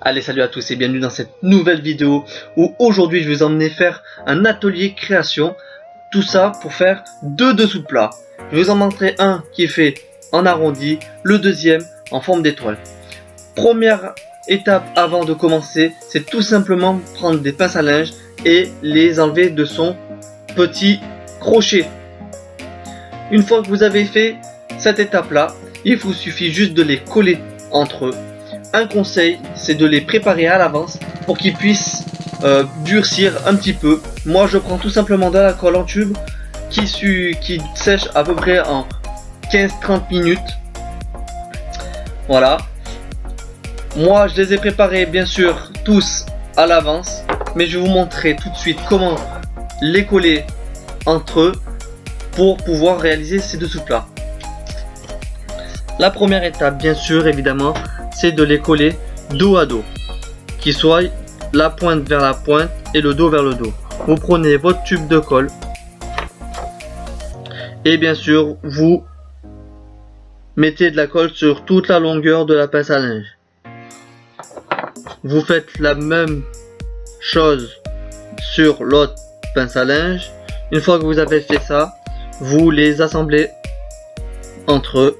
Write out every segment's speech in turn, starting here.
Allez, salut à tous et bienvenue dans cette nouvelle vidéo où aujourd'hui je vais vous emmener faire un atelier création. Tout ça pour faire deux dessous de plat. Je vous en montrer un qui est fait en arrondi, le deuxième en forme d'étoile. Première étape avant de commencer, c'est tout simplement prendre des pinces à linge et les enlever de son petit crochet. Une fois que vous avez fait cette étape là, il vous suffit juste de les coller entre eux. Un conseil, c'est de les préparer à l'avance pour qu'ils puissent durcir un petit peu. Moi je prends tout simplement de la colle en tube qui sèche à peu près en 15-30 minutes. Voilà. Moi je les ai préparés bien sûr tous à l'avance, mais je vais vous montrer tout de suite comment les coller entre eux pour pouvoir réaliser ces dessous de plat. La première étape, bien sûr, évidemment, c'est de les coller dos à dos, qui soit la pointe vers la pointe et le dos vers le dos. Vous prenez votre tube de colle et bien sûr vous mettez de la colle sur toute la longueur de la pince à linge. Vous faites la même chose sur l'autre pince à linge. Une fois que vous avez fait ça, vous les assemblez entre eux.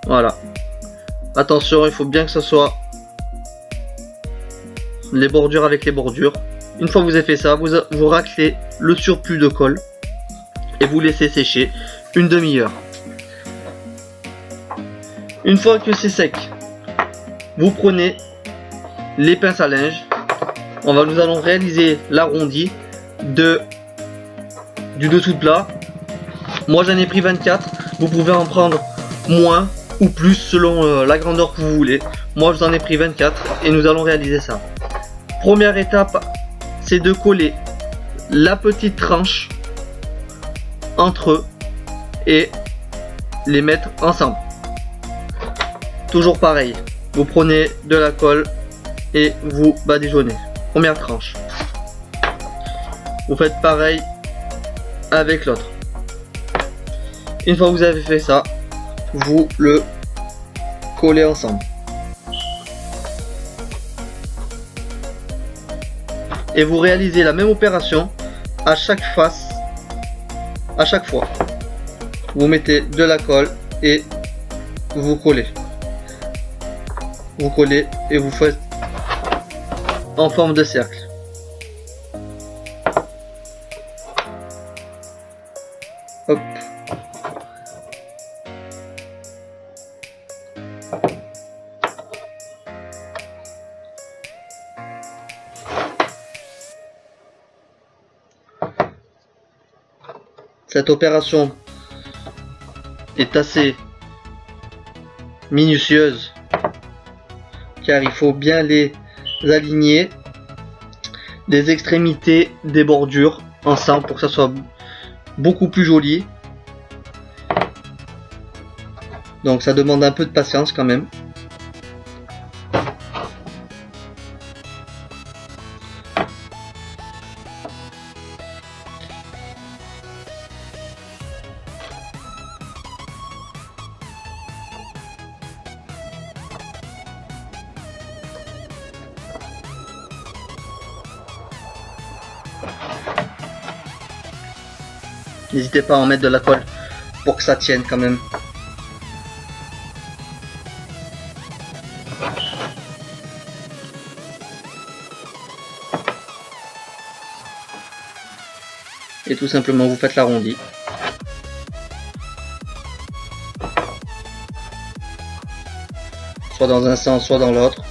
Voilà. Attention, il faut bien que ce soit les bordures avec les bordures. Une fois que vous avez fait ça, vous raclez le surplus de colle et vous laissez sécher une demi-heure. Une fois que c'est sec, vous prenez les pinces à linge. Nous allons réaliser l'arrondi du dessous de plat. Moi j'en ai pris 24. Vous pouvez en prendre moins ou plus selon la grandeur que vous voulez. Moi je vous en ai pris 24 et nous allons réaliser ça. Première étape, c'est de coller la petite tranche entre eux et les mettre ensemble. Toujours pareil, vous prenez de la colle et vous badigeonnez. Première tranche. Vous faites pareil avec l'autre. Une fois que vous avez fait ça, vous le collez ensemble. Et vous réalisez la même opération à chaque face, à chaque fois. Vous mettez de la colle et vous collez. Vous collez et vous faites en forme de cercle. Hop. Cette opération est assez minutieuse car il faut bien les aligner les extrémités des bordures ensemble pour que ça soit beaucoup plus joli. Donc ça demande un peu de patience quand même. N'hésitez pas à en mettre de la colle pour que ça tienne quand même. Et tout simplement vous faites l'arrondi. Soit dans un sens, soit dans l'autre.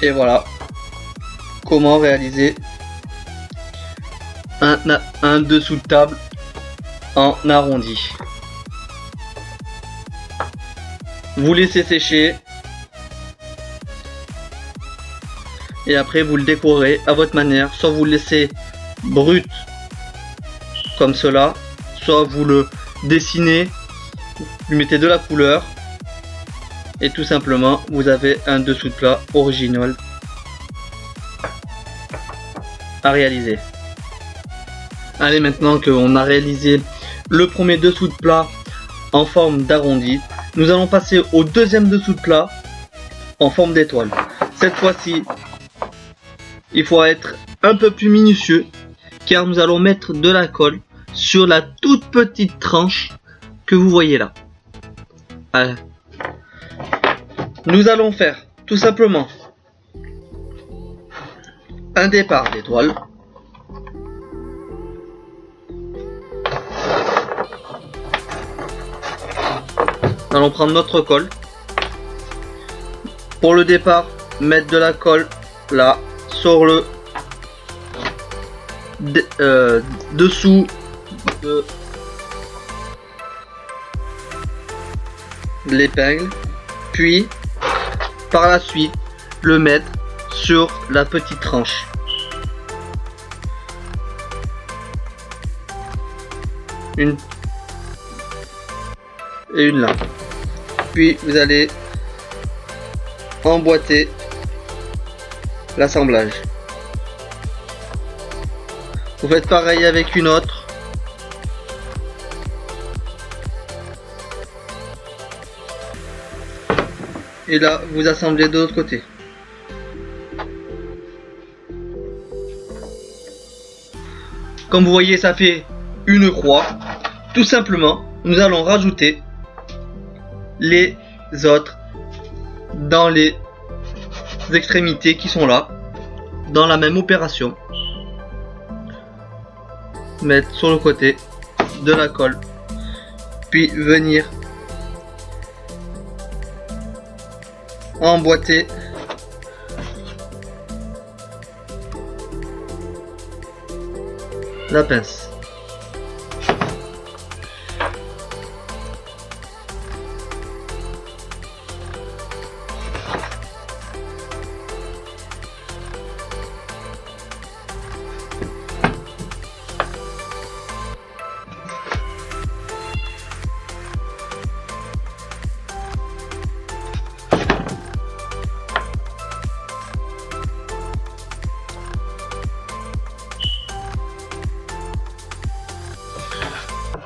Et voilà comment réaliser un dessous de table en arrondi. Vous laissez sécher et après vous le décorez à votre manière. Soit vous le laissez brut comme cela, soit vous le dessinez, vous mettez de la couleur et tout simplement vous avez un dessous de plat original à réaliser. Allez, maintenant qu'on a réalisé le premier dessous de plat en forme d'arrondi, nous allons passer au deuxième dessous de plat en forme d'étoile. Cette fois-ci, il faut être un peu plus minutieux car nous allons mettre de la colle sur la toute petite tranche que vous voyez là. Allez. Nous allons faire tout simplement un départ d'étoile. Nous allons prendre notre colle. Pour le départ, mettre de la colle là sur le dessous de l'épingle, puis par la suite le mettre sur la petite tranche. Une et une là. Puis vous allez emboîter l'assemblage. Vous faites pareil avec une autre. Et là, vous assemblez de l'autre côté. Comme vous voyez, ça fait une croix. Tout simplement, nous allons rajouter les autres dans les extrémités qui sont là, dans la même opération. Mettre sur le côté de la colle, puis venir emboîter la pince.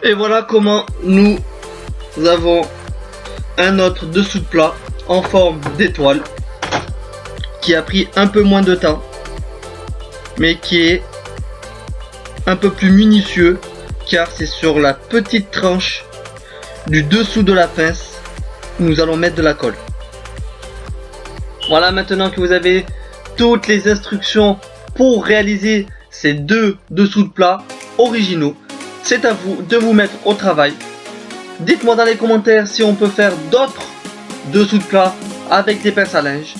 Et voilà comment nous avons un autre dessous de plat en forme d'étoile qui a pris un peu moins de temps mais qui est un peu plus minutieux car c'est sur la petite tranche du dessous de la pince que nous allons mettre de la colle. Voilà, maintenant que vous avez toutes les instructions pour réaliser ces deux dessous de plat originaux, c'est à vous de vous mettre au travail. Dites-moi dans les commentaires si on peut faire d'autres dessous de plat avec des pinces à linge.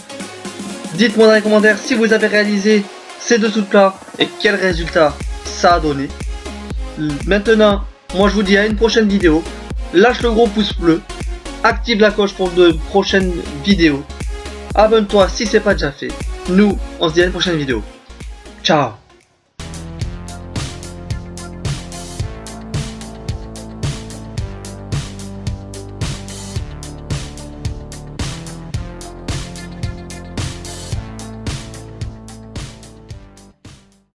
Dites-moi dans les commentaires si vous avez réalisé ces dessous de plat et quel résultat ça a donné. Maintenant, moi je vous dis à une prochaine vidéo. Lâche le gros pouce bleu, active la cloche pour de prochaines vidéos. Abonne-toi si c'est pas déjà fait. Nous, on se dit à une prochaine vidéo. Ciao.